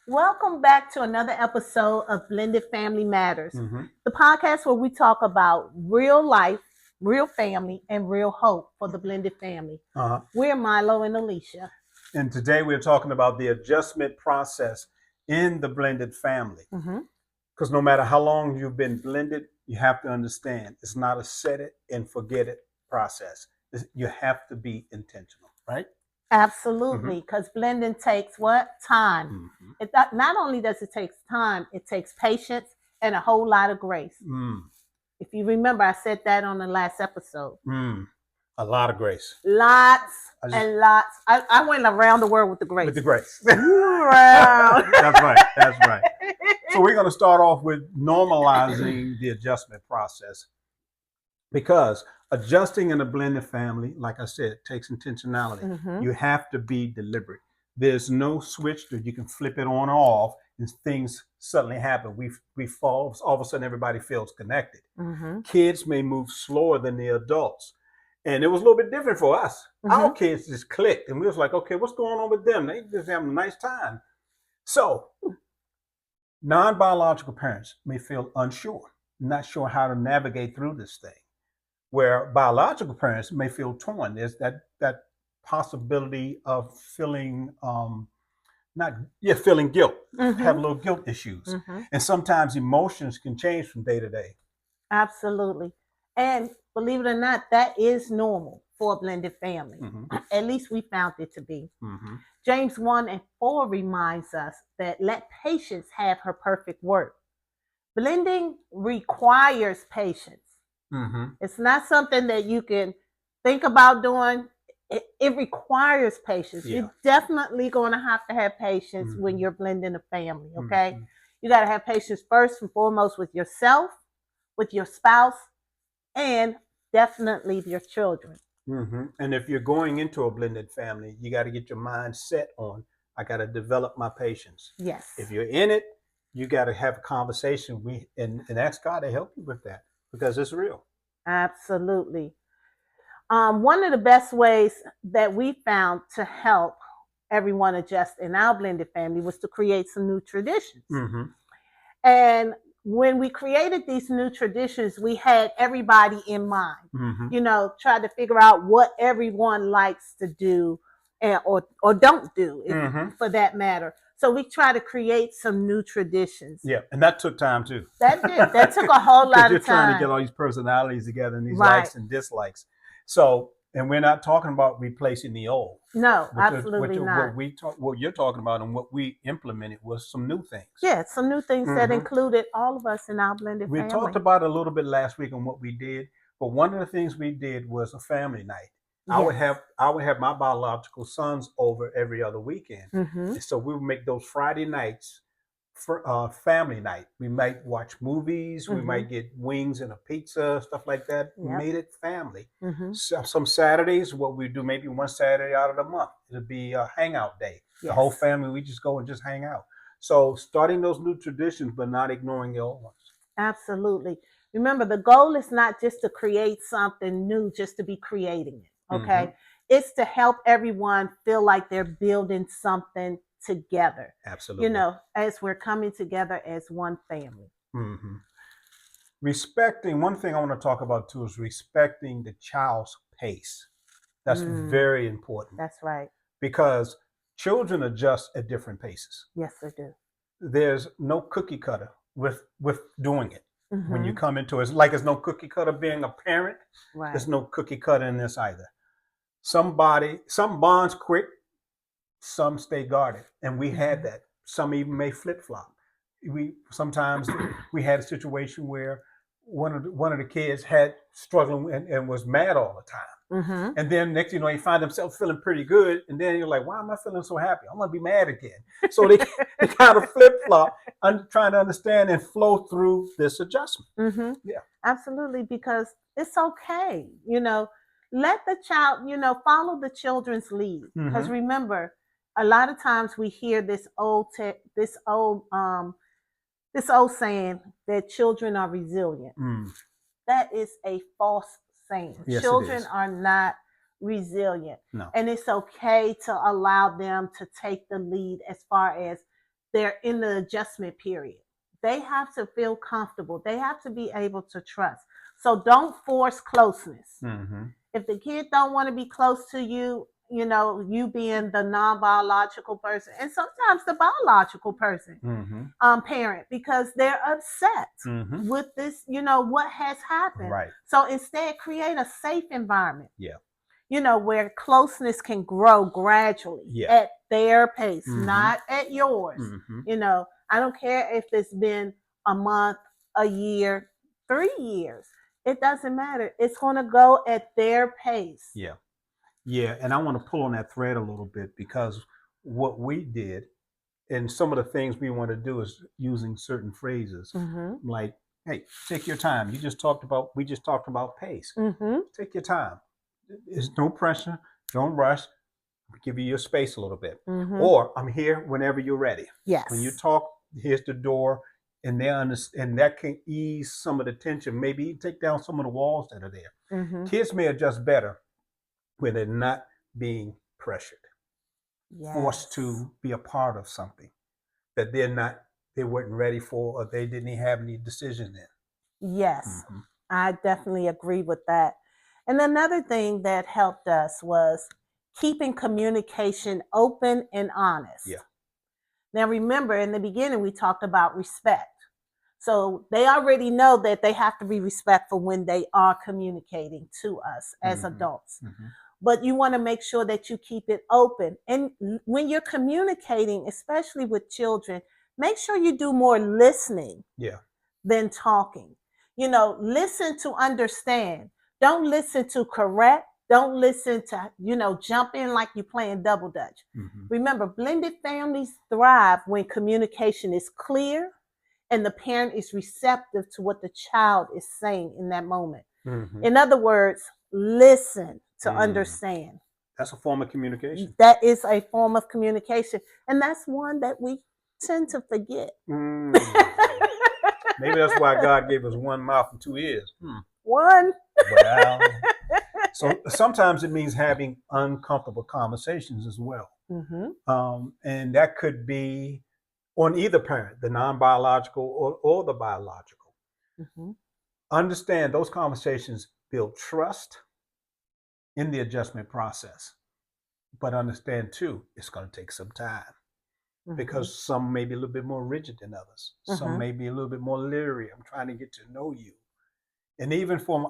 Welcome back to another episode of Blended Family Matters, Mm-hmm. the podcast where we talk about real life, real family, and real hope for the blended family. Uh-huh. We're Milo and Alicia. And today we're talking about the adjustment process in the blended family. Mm-hmm. Because no matter how long you've been blended, you have to understand it's not a set it and forget it process. You have to be intentional, right? Absolutely, because blending takes what? Time. Mm-hmm. Not only does it take time, it takes patience and a whole lot of grace. Mm. If you remember, I said that on the last episode. Mm. A lot of grace. Lots and lots. I went around the world with the grace. With the grace. Wow. That's right. That's right. So we're going to start off with normalizing the adjustment process, because adjusting in a blended family, like I said, takes intentionality. Mm-hmm. You have to be deliberate. There's no switch that you can flip it on or off and things suddenly happen. We fall, all of a sudden everybody feels connected. Mm-hmm. Kids may move slower than the adults. And it was a little bit different for us. Mm-hmm. Our kids just clicked and we was like, okay, what's going on with them? They just having a nice time. So non-biological parents may feel unsure, not sure how to navigate through this thing, where biological parents may feel torn. There's that possibility of feeling feeling guilt, Mm-hmm. have little guilt issues. Mm-hmm. And sometimes emotions can change from day to day. Absolutely. And believe it or not, that is normal for a blended family. Mm-hmm. At least we found it to be. Mm-hmm. James 1:4 reminds us that let patience have her perfect work. Blending requires patience. Mm-hmm. It's not something that you can think about doing. It requires patience. Yeah. You're definitely going to have patience when you're blending a family, okay? You got to have patience first and foremost with yourself, with your spouse, and definitely your children. Mm-hmm. And if you're going into a blended family, you got to get your mind set on, I got to develop my patience. Yes. If you're in it, you got to have a conversation and ask God to help you with that, because it's real. Absolutely. One of the best ways that we found to help everyone adjust in our blended family was to create some new traditions. Mm-hmm. And when we created these new traditions, we had everybody in mind. Mm-hmm. Tried to figure out what everyone likes to do or don't do, for that matter. So we try to create some new traditions. Yeah, and that took time too. That did. That took a whole lot you're of time. Trying to get all these personalities together and these Right. likes and dislikes. So, and we're not talking about replacing the old. No, absolutely not. What you're talking about and what we implemented was some new things. Yeah, some new things that included all of us in our blended family. We talked about it a little bit last week on what we did, but one of the things we did was a family night. Yes. I would have my biological sons over every other weekend, and so we would make those Friday nights for family night. We might watch movies, we might get wings and a pizza, stuff like that. Yep. We made it family. So, some Saturdays, what we do, maybe one Saturday out of the month, it'll be a hangout day. Yes. The whole family, we just go and just hang out. So starting those new traditions, but not ignoring the old ones. Absolutely. Remember, the goal is not just to create something new, just to be creating it. Okay. It's to help everyone feel like they're building something together. Absolutely. As we're coming together as one family. Respecting, one thing I want to talk about too is respecting the child's pace. That's very important. That's right. Because children adjust at different paces. Yes, they do. There's no cookie cutter with doing it. When you come into it, it's like there's no cookie cutter being a parent. Right. There's no cookie cutter in this either. Some bonds quick, some stay guarded, and we had that. Some even may flip flop. Sometimes we had a situation where one of the kids had struggling and was mad all the time, and then next he find himself feeling pretty good, and then you're like, why am I feeling so happy? I'm gonna be mad again. So they kind of flip flop, trying to understand and flow through this adjustment. Yeah, absolutely, because it's okay. Let the child, follow the children's lead. Because remember, a lot of times we hear this old saying that children are resilient. That is a false saying. Yes, children are not resilient. No. And it's okay to allow them to take the lead as far as they're in the adjustment period. They have to feel comfortable. They have to be able to trust. So don't force closeness. Mm-hmm. If the kid don't want to be close to you, you know, you being the non-biological person, and sometimes the biological person, parent, because they're upset with this, you know, what has happened. Right. So instead, create a safe environment. Yeah. You know, where closeness can grow gradually at their pace, not at yours. You know, I don't care if it's been a month, a year, 3 years. It doesn't matter. It's going to go at their pace. Yeah. Yeah. And I want to pull on that thread a little bit, because what we did and some of the things we want to do is using certain phrases like, hey, take your time. We just talked about pace. Take your time. There's no pressure. Don't rush. Give you your space a little bit. Or I'm here whenever you're ready. Yes. When you talk, here's the door. And and that can ease some of the tension. Maybe take down some of the walls that are there. Kids may adjust better when they're not being pressured, forced to be a part of something that they weren't ready for, or they didn't have any decision in. Yes, I definitely agree with that. And another thing that helped us was keeping communication open and honest. Yeah. Now, remember, in the beginning, we talked about respect. So they already know that they have to be respectful when they are communicating to us as adults. But you want to make sure that you keep it open. And when you're communicating, especially with children, make sure you do more listening than talking. You know, listen to understand. Don't listen to correct. Don't listen to, you know, jump in like you're playing double dutch. Remember, blended families thrive when communication is clear and the parent is receptive to what the child is saying in that moment. In other words, listen to understand. That's a form of communication. That is a form of communication. And that's one that we tend to forget. Maybe that's why God gave us one mouth and 2 ears. One. Well, so sometimes it means having uncomfortable conversations as well. And that could be on either parent, the non-biological or the biological. Understand those conversations build trust in the adjustment process. But understand too, it's going to take some time. Because some may be a little bit more rigid than others. Some may be a little bit more leery. I'm trying to get to know you. And even for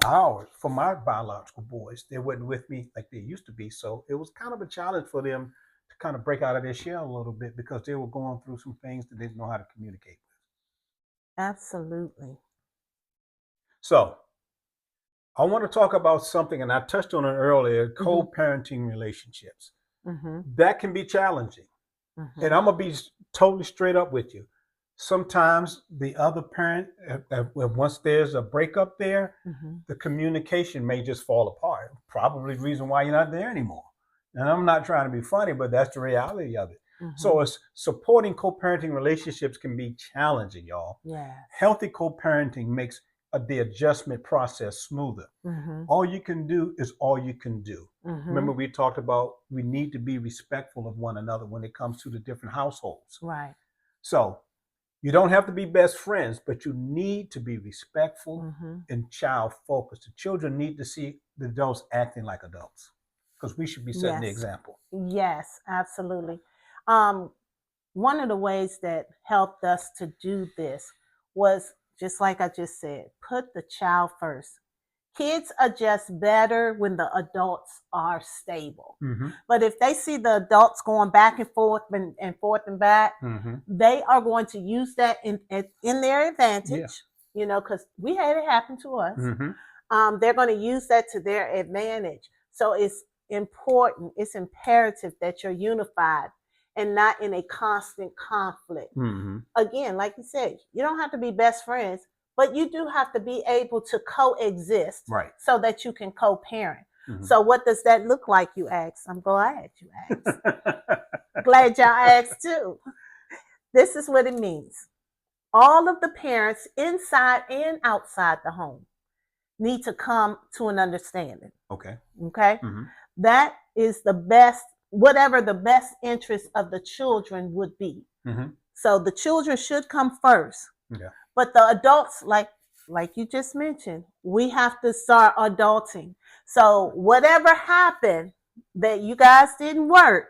my biological boys, they weren't with me like they used to be. So it was kind of a challenge for them to kind of break out of their shell a little bit, because they were going through some things that they didn't know how to communicate with. Absolutely. So I want to talk about something, and I touched on it earlier, co-parenting relationships. That can be challenging. And I'm going to be totally straight up with you. Sometimes the other parent, once there's a breakup there, the communication may just fall apart. Probably the reason why you're not there anymore. And I'm not trying to be funny, but that's the reality of it. So it's supporting co-parenting relationships can be challenging, y'all. Healthy co-parenting makes the adjustment process smoother. All you can do is all you can do. Remember, we talked about we need to be respectful of one another when it comes to the different households. Right. So you don't have to be best friends, but you need to be respectful and child focused. The children need to see the adults acting like adults, because we should be setting the example. Yes, absolutely. One of the ways that helped us to do this was, just like I just said, put the child first. Kids adjust better when the adults are stable. But if they see the adults going back and forth and back, they are going to use that in their advantage, you know, because we had it happen to us. They're going to use that to their advantage. So it's important, it's imperative that you're unified and not in a constant conflict. Again, like you said, you don't have to be best friends, but you do have to be able to coexist so that you can co-parent. So what does that look like, you ask? I'm glad you asked. Glad y'all asked too. This is what it means. All of the parents inside and outside the home need to come to an understanding. Okay? That is the best, whatever the best interest of the children would be. So the children should come first. Yeah. But the adults, like you just mentioned, we have to start adulting. So whatever happened that you guys didn't work,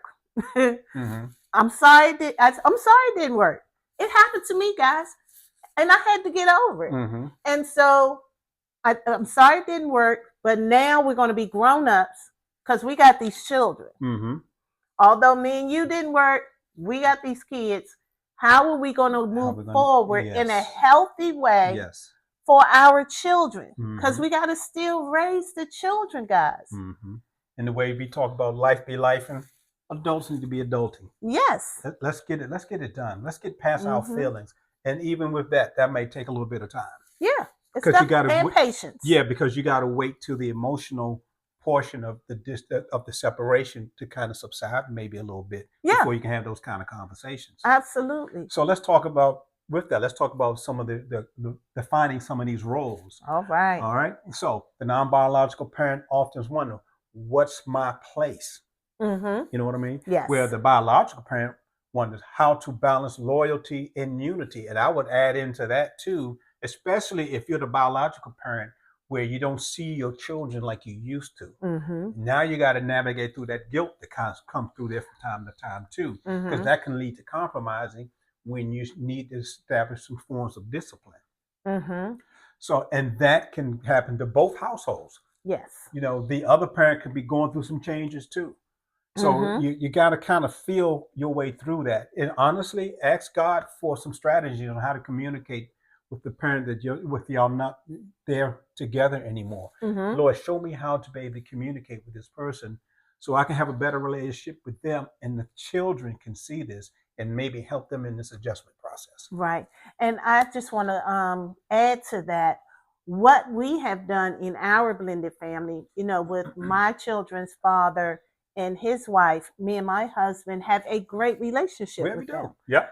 Mm-hmm. I'm sorry. I'm sorry it didn't work. It happened to me, guys, and I had to get over it. Mm-hmm. And so I'm sorry it didn't work. But now we're going to be grown ups because we got these children. Mm-hmm. Although me and you didn't work, we got these kids. How are we going to move forward in a healthy way for our children? Because we got to still raise the children, guys. Mm-hmm. And the way we talk about life be life, and adults need to be adulting. Yes. Let's get it done. Let's get past our feelings. And even with that may take a little bit of time. Yeah. Because you got to patience. Yeah, because you got to wait till the emotional portion of the separation to kind of subside maybe a little bit before you can have those kind of conversations. Absolutely. So let's talk about some of the defining some of these roles. All right. So the non-biological parent often wonder, what's my place? Mm-hmm. You know what I mean? Yes. Where the biological parent wonders how to balance loyalty and unity. And I would add into that too, especially if you're the biological parent where you don't see your children like you used to. Mm-hmm. Now you got to navigate through that guilt that comes through there from time to time too, because that can lead to compromising when you need to establish some forms of discipline. Mm-hmm. So, and that can happen to both households. Yes. The other parent could be going through some changes too. So you got to kind of feel your way through that. And honestly, ask God for some strategies on how to communicate with the parent that y'all not there together anymore. Mm-hmm. Lord, show me how to be able to communicate with this person so I can have a better relationship with them, and the children can see this and maybe help them in this adjustment process. Right. And I just want to add to that what we have done in our blended family, with my children's father and his wife. Me and my husband have a great relationship with them. Yep.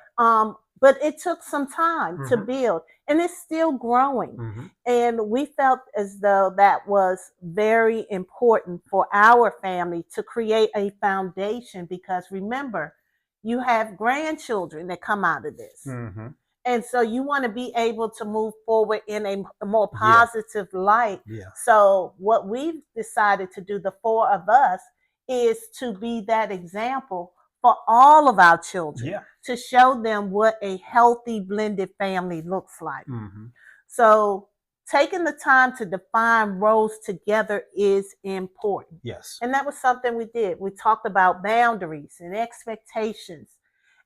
But it took some time to build, and it's still growing. Mm-hmm. And we felt as though that was very important for our family to create a foundation, because remember, you have grandchildren that come out of this. Mm-hmm. And so you want to be able to move forward in a more positive light. Yeah. So what we've decided to do, the four of us, is to be that example for all of our children, to show them what a healthy blended family looks like. Mm-hmm. So taking the time to define roles together is important. Yes. And that was something we did. We talked about boundaries and expectations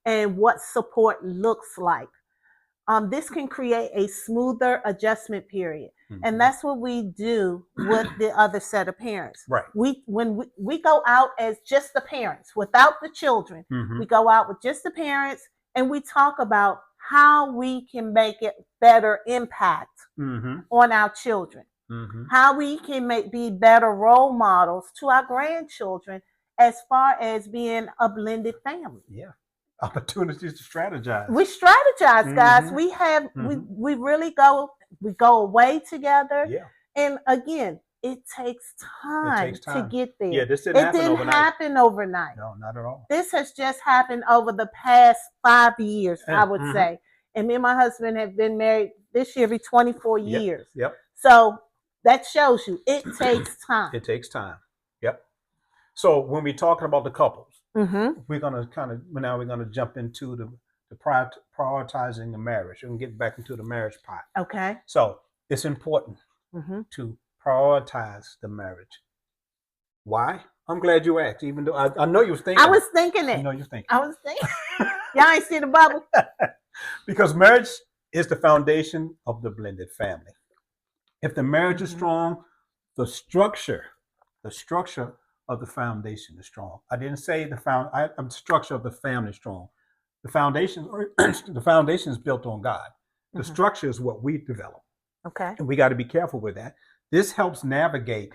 and what support looks like. This can create a smoother adjustment period. Mm-hmm. And that's what we do with the other set of parents. Right. When we go out as just the parents without the children, we go out with just the parents and we talk about how we can make it better impact on our children, how we can be better role models to our grandchildren as far as being a blended family. Yeah. Opportunities to strategize. We strategize, guys. We have we really go away together. Yeah. And again, it takes time to get there. Yeah, this didn't happen overnight. No, not at all. This has just happened over the past 5 years, I would say. And me and my husband have been married this year, 24 years. Yep. So that shows you it takes time. It takes time. Yep. So when we're talking about the couples, we're gonna we're gonna jump into the prioritizing the marriage and get back into the marriage part. Okay. So it's important to prioritize the marriage. Why? I'm glad you asked, even though I know you was thinking. I was thinking it. I know you're thinking. I was thinking. Y'all ain't see the bubble. Because marriage is the foundation of the blended family. If the marriage is strong, the structure of the foundation is strong. I didn't say the structure of the family is strong. The foundation is built on God. The structure is what we develop. Okay. And we got to be careful with that. This helps navigate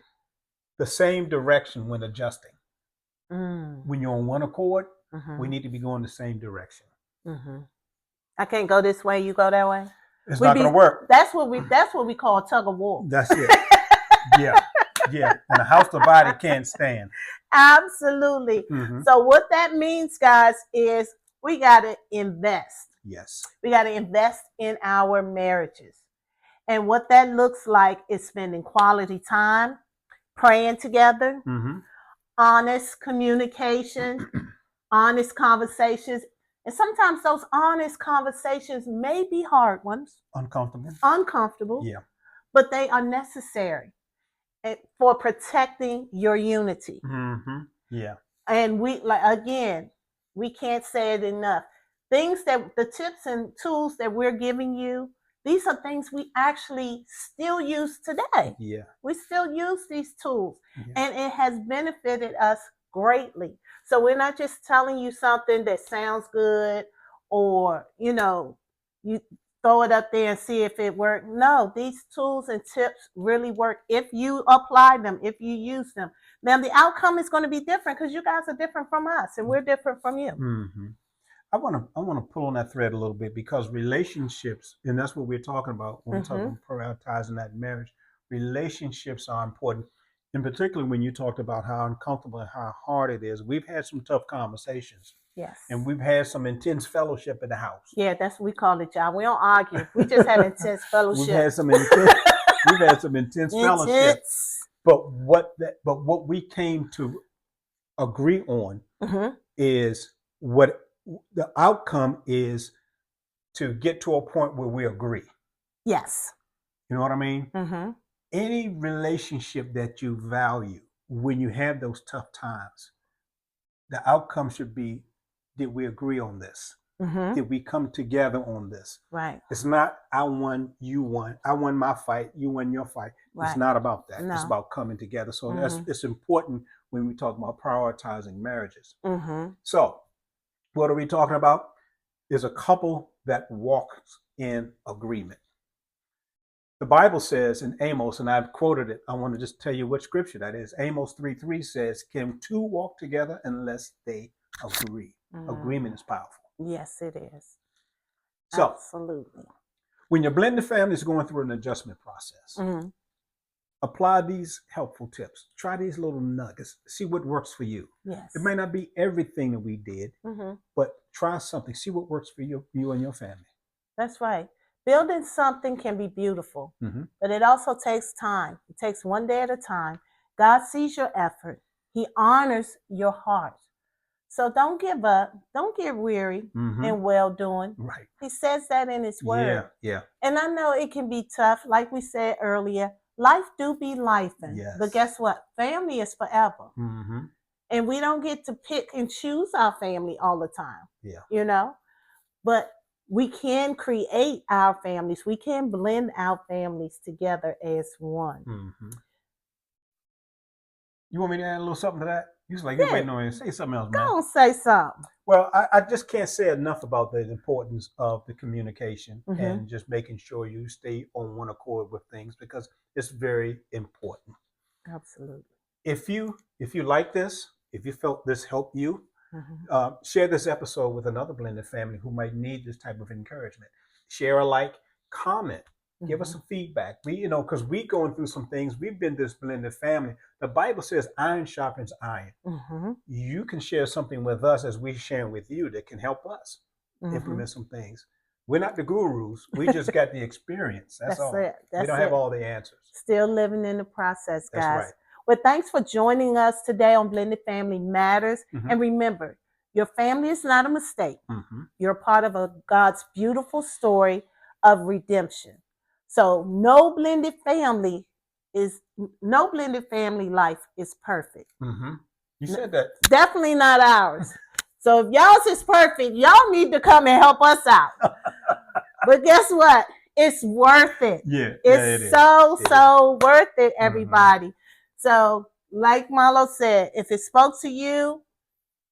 the same direction when adjusting. When you're on one accord, we need to be going the same direction. I can't go this way, you go that way. It's not going to work. That's what we call tug of war. That's it. Yeah. And a house divided can't stand. Absolutely. So what that means, guys, is we got to invest. Yes. We got to invest in our marriages. And what that looks like is spending quality time, praying together, honest communication, honest conversations. And sometimes those honest conversations may be hard ones. Uncomfortable. Yeah. But they are necessary for protecting your unity. Yeah. And we can't say it enough. Things that the tips and tools that we're giving you, these are things we actually still use today. Yeah. We still use these tools, and it has benefited us greatly. So we're not just telling you something that sounds good, or you throw it up there and see if it works. No, these tools and tips really work if you apply them, if you use them. Now the outcome is going to be different because you guys are different from us and we're different from you. I want to pull on that thread a little bit, because relationships, and that's what we're talking about when we're talking about prioritizing that marriage. Relationships are important, in particular when you talked about how uncomfortable and how hard it is. We've had some tough conversations. Yes. And we've had some intense fellowship in the house. Yeah, that's what we call it, y'all. We don't argue. We just have intense fellowship. We've had some intense fellowship. But what we came to agree on is what the outcome is, to get to a point where we agree. Yes. You know what I mean? Any relationship that you value, when you have those tough times, the outcome should be, did we agree on this? Did we come together on this? Right. It's not I won, you won. I won my fight, you won your fight. Right. It's not about that. No. It's about coming together. So it's important when we talk about prioritizing marriages. So what are we talking about? Is a couple that walks in agreement. The Bible says in Amos, and I've quoted it, I want to just tell you what scripture that is. Amos 3:3 says, can two walk together unless they agree? Agreement is powerful. Yes, it is. So, absolutely. When your blended family is going through an adjustment process, apply these helpful tips. Try these little nuggets. See what works for you. Yes. It may not be everything that we did, but try something. See what works for you and your family. That's right. Building something can be beautiful, but it also takes time. It takes one day at a time. God sees your effort. He honors your heart. So don't give up. Don't get weary in well-doing. Right. He says that in his word. Yeah. And I know it can be tough. Like we said earlier, life do be lifing. Yes. But guess what? Family is forever. And we don't get to pick and choose our family all the time. Yeah. But we can create our families. We can blend our families together as one. You want me to add a little something to that? You was like, you're waiting on me. Say something else, man. Go on, say something. Well, I just can't say enough about the importance of the communication and just making sure you stay on one accord with things, because it's very important. Absolutely. If you like this, if you felt this helped you, share this episode with another blended family who might need this type of encouragement. Share a like, comment. Give us some feedback. Because we going through some things. We've been this blended family. The Bible says iron sharpens iron. You can share something with us as we share with you that can help us implement some things. We're not the gurus. We just got the experience. That's all. It. We don't have all the answers. Still living in the process, guys. That's right. Well, thanks for joining us today on Blended Family Matters. And remember, your family is not a mistake. You're part of God's beautiful story of redemption. So no blended family life is perfect. You said that. Definitely not ours. So if y'all's is perfect, y'all need to come and help us out. But guess what? It's worth it. Yeah. It's so worth it, everybody. So like Milo said, if it spoke to you,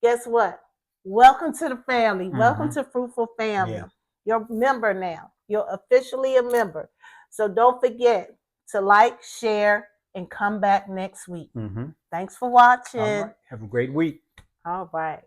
guess what? Welcome to the family. Welcome to Fruitful Family. Yeah. You're a member now. You're officially a member. So don't forget to like, share, and come back next week. Thanks for watching. All right. Have a great week. All right.